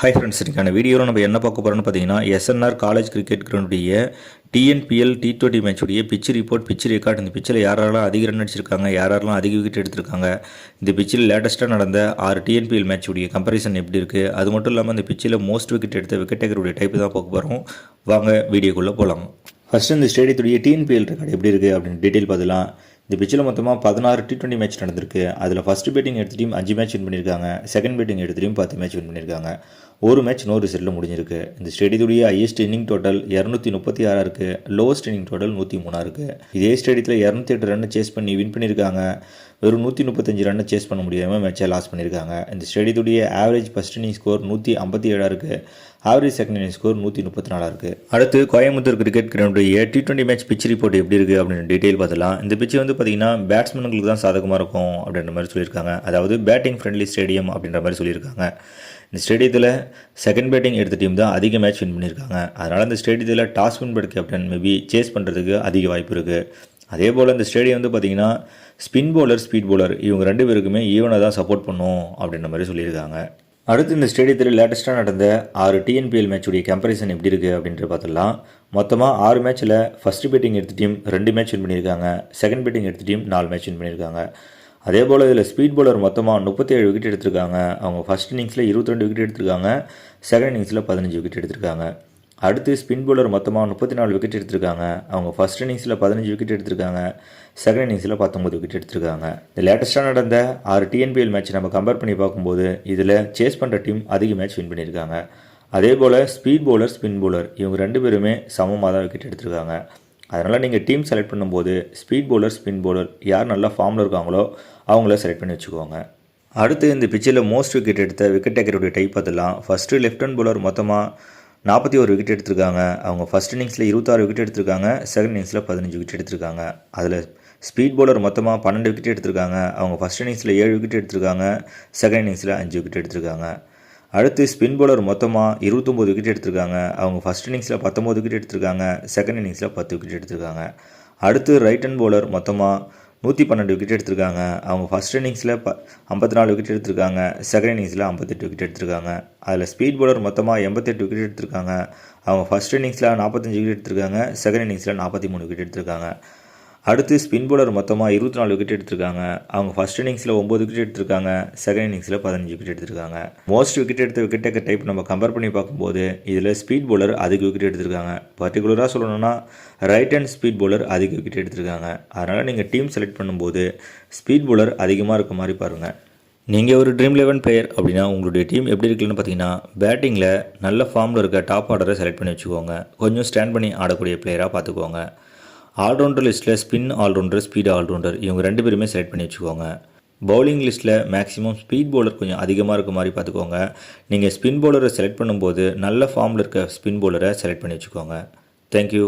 Hi friends, இன்றைக்கான வீடியோவில் நம்ம என்ன பார்க்க போகிறோம்னு பார்த்தீங்கன்னா எஸ்என்ஆர் காலேஜ் கிரிக்கெட் கிரவுண்டுடைய டிஎன்பிஎல் T20 மேட்சுடைய பிச் ரிப்போர்ட், பிச் ரெக்கார்ட். இந்த பிச்சில் யாரெல்லாம் அதிக ரன் அடிச்சிருக்காங்க, யாரெல்லாம் அதிக விக்கெட் எடுத்திருக்காங்க, இந்த பிச்சில் லேட்டஸ்ட்டாக நடந்த 6 டிஎன்பிஎல் மேட்சுடைய கம்பேரிசன் எப்படி இருக்குது, அது மட்டும் இல்லாமல் இந்த பிச்சில் மோஸ்ட் விக்கெட் எடுத்த விக்கெட் டேக்கருடைய டைப்பு தான் பார்க்க போகிறோம். வாங்க வீடியோக்குள்ளே போகலாம். ஃபஸ்ட்டு இந்த ஸ்டேடியத்துடைய டிஎன்பிஎல் ரெக்கார்டு எப்படி இருக்குது அப்படின்னு டீட்டெயில் பார்த்துலாம். இந்த பிச்சில் மொத்தமாக 16 T20 மேட்ச் நடந்திருக்கு. அதில் ஃபஸ்ட்டு பேட்டிங் எடுத்த டீம் 5 மேட்ச் வின் பண்ணியிருக்காங்க. செகண்ட் பேட்டிங் எடுத்த டீம் 10 மேட்ச் வின் பண்ணியிருக்காங்க. ஒரு மேட்ச் நோ ரிசல்ட்டில் முடிஞ்சிருக்கு. இந்த ஸ்டேடியத்துடைய ஹையஸ்ட் இன்னிங் டோட்டல் 236 இருக்குது. லோவஸ்ட் இன்னிங் டோட்டல் 103 இருக்குது. இதே ஸ்டேடியத்தில் 208 ரன் சேஸ் பண்ணி வின் பண்ணியிருக்காங்க. வெறும் 135 ரன் சேஸ் பண்ண முடியாமல் மேட்சை லாஸ் பண்ணியிருக்காங்க. இந்த ஸ்டேடியத்துடைய ஆவரேஜ் ஃபஸ்ட் இன்னிங் ஸ்கோர் 157 இருக்குது. ஆவரேஜ் செகண்ட் இன்னிங் ஸ்கோர் 134 இருக்குது. அடுத்து கோயம்புத்தூர் கிரிக்கெட் கிரவுண்டுடைய T20 மேட்ச் பிச் ரிப்போர்ட் எப்படி இருக்குது அப்படின்னு டீட்டெயில் பார்த்துலாம். இந்த பிச்சு வந்து பார்த்திங்கன்னா பேட்ஸ்மேனுக்கு தான் சாதகமாக இருக்கும் அப்படின்ற மாதிரி சொல்லியிருக்காங்க. அதாவது பேட்டிங் ஃப்ரெண்ட்லி ஸ்டேடியம் அப்படின்ற மாதிரி சொல்லியிருக்காங்க. இந்த ஸ்டேடியத்தில் செகண்ட் பேட்டிங் எடுத்த டீம் தான் அதிக மேட்ச் வின் பண்ணியிருக்காங்க. அதனால் இந்த ஸ்டேடியத்தில் toss win but captain maybe chase பண்ணுறதுக்கு அதிக வாய்ப்பு இருக்குது. அதே போல் இந்த ஸ்டேடியம் வந்து பார்த்திங்கன்னா ஸ்பின் பவுலர், ஸ்பீட் பவுலர் இவங்க 2 பேருக்குமே ஈவனாக தான் சப்போர்ட் பண்ணும் அப்படின்ற மாதிரி சொல்லியிருக்காங்க. அடுத்து இந்த ஸ்டேடியத்தில் லேட்டஸ்ட்டாக நடந்த 6 டிஎன்பிஎல் மேட்சுடைய கம்பேரிசன் எப்படி இருக்குது அப்படின்ட்டு பார்த்துடலாம். மொத்தமாக 6 மேட்ச்சில் ஃபஸ்ட்டு பேட்டிங் எடுத்த டீம் 2 மேட்ச் வின் பண்ணியிருக்காங்க. செகண்ட் பேட்டிங் எடுத்த டீம் 4 மேட்ச் வின் பண்ணியிருக்காங்க. அதே போல் இதில் ஸ்பீட் பவுலர் மொத்தமாக 37 விக்கெட் எடுத்திருக்காங்க. அவங்க ஃபஸ்ட் இன்னிங்ஸில் 22 விக்கெட் எடுத்திருக்காங்க. செகண்ட் இன்னிங்ஸில் 15 விக்கெட் எடுத்திருக்காங்க. அடுத்து ஸ்பின் பவுலர் மொத்தமாக 34 விக்கெட் எடுத்திருக்காங்க. அவங்க ஃபஸ்ட் இன்னிங்ஸில் 15 விக்கெட் எடுத்திருக்காங்க. செகண்ட் இன்னிங்ஸில் 19 விக்கெட் எடுத்திருக்காங்க. இந்த லேட்டஸ்ட்டாக நடந்த 6 டிஎன்பிஎல் மேட்ச் நம்ம கம்பேர் பண்ணி பார்க்கும்போது இதில் சேஸ் பண்ணுற டீம் அதிக மேட்ச் வின் பண்ணியிருக்காங்க. அதே போல் ஸ்பீட் பவுலர், ஸ்பின் பவுலர் இவங்க 2 பேருமே சமமாக தான் விக்கெட் எடுத்திருக்காங்க. அதனால் நீங்கள் டீம் செலக்ட் பண்ணும்போது ஸ்பீட் பவுலர், ஸ்பின் பவுலர் யார் நல்லா ஃபார்மில் இருக்காங்களோ அவங்கள செலக்ட் பண்ணி வச்சுக்கோங்க. அடுத்து இந்த பிச்சில் மோஸ்ட் விக்கெட் எடுத்த விக்கெட் டேக்கருடைய டைப் பார்த்துலாம். ஃபஸ்ட்டு லெஃப்ட் ஹேண்ட் பவுலர் மொத்தமாக 41 விக்கெட் எடுத்திருக்காங்க. அவங்க ஃபஸ்ட் இன்னிங்ஸில் 26 விக்கெட் எடுத்திருக்காங்க. செகண்ட் இன்னிங்ஸில் 15 விக்கெட் எடுத்திருக்காங்க. அதில் ஸ்பீட் பவுலர் மொத்தமாக 12 விக்கெட் எடுத்திருக்காங்க. அவங்க ஃபஸ்ட் இன்னிங்ஸில் 7 விக்கெட் எடுத்திருக்காங்க. செகண்ட் இன்னிங்ஸில் 5 விக்கெட் எடுத்திருக்காங்க. அடுத்து ஸ்பின் பவுலர் மொத்தமாக 29 விக்கெட் எடுத்திருக்காங்க. அவங்க ஃபஸ்ட் இன்னிங்ஸில் 19 விக்கெட் எடுத்திருக்காங்க. செகண்ட் இன்னிங்ஸில் 10 விக்கெட் எடுத்திருக்காங்க. அடுத்து ரைட் ஹேண்ட் பவுலர் மொத்தமாக 112 விக்கெட் எடுத்திருக்காங்க. அவங்க ஃபஸ்ட் இன்னிங்ஸில் 54 விக்கெட் எடுத்திருக்காங்க. செகண்ட் இன்னிங்ஸில் 58 விக்கெட் எடுத்திருக்காங்க. அதில் ஸ்பீட் பவுலர் மொத்தமாக 88 விக்கெட் எடுத்திருக்காங்க. அவங்க ஃபஸ்ட் இன்னிங்ஸில் 45 விக்கெட் எடுத்திருக்காங்க. செகண்ட் இன்னிங்ஸில் 43 விக்கெட் எடுத்திருக்காங்க. அடுத்து ஸ்பின் பவுலர் மொத்தமாக 24 விக்கெட் எடுத்திருக்காங்க. அவங்க ஃபஸ்ட் இன்னிங்ஸில் 9 விக்கெட் எடுத்திருக்காங்க. செகண்ட் இன்னிங்ஸில் 15 விக்கெட் எடுத்திருக்காங்க. மோஸ்ட் விக்கெட் எடுத்த விக்கெட் டேக்கர் டைப் நம்ம கம்பேர் பண்ணி பார்க்கும்போது இதில் ஸ்பீட் பவுலர் அதிக விக்கெட் எடுத்திருக்காங்க. பர்டிகுலராக சொல்லணும்னா ரைட் ஹேண்ட் ஸ்பீட் பவுலர் அதிக விக்கெட் எடுத்திருக்காங்க. அதனால் நீங்கள் டீம் செலக்ட் பண்ணும்போது ஸ்பீட் பவுலர் அதிகமாக இருக்க மாதிரி பாருங்கள். நீங்கள் ஒரு ட்ரீம் 11 பிளேயர் அப்படின்னா உங்களுடைய டீம் எப்படி இருக்குன்னு பார்த்தீங்கன்னா பேட்டிங்கில் நல்ல ஃபார்மில் இருக்க டாப் ஆர்டரை செலக்ட் பண்ணி வச்சுக்கோங்க. கொஞ்சம் ஸ்டாண்ட் பண்ணி ஆடக்கூடிய பிளேயராக பார்த்துக்கோங்க. ஆல்ரவுண்டர் லிஸ்ட்டில் ஸ்பின் ஆல்ரவுண்டர், ஸ்பீட் ஆல்ரவுண்டர் இவங்க 2 பேருமே செலக்ட் பண்ணி வச்சுக்கோங்க. பவுலிங் லிஸ்ட்டில் மேக்ஸிமம் ஸ்பீட் பவுலர் கொஞ்சம் அதிகமாக இருக்க மாதிரி பார்த்துக்கோங்க. நீங்கள் ஸ்பின் பவுலரை செலக்ட் பண்ணும்போது நல்ல ஃபார்மில் இருக்க ஸ்பின் பவுலரை செலக்ட் பண்ணி வச்சுக்கோங்க. தேங்க்யூ.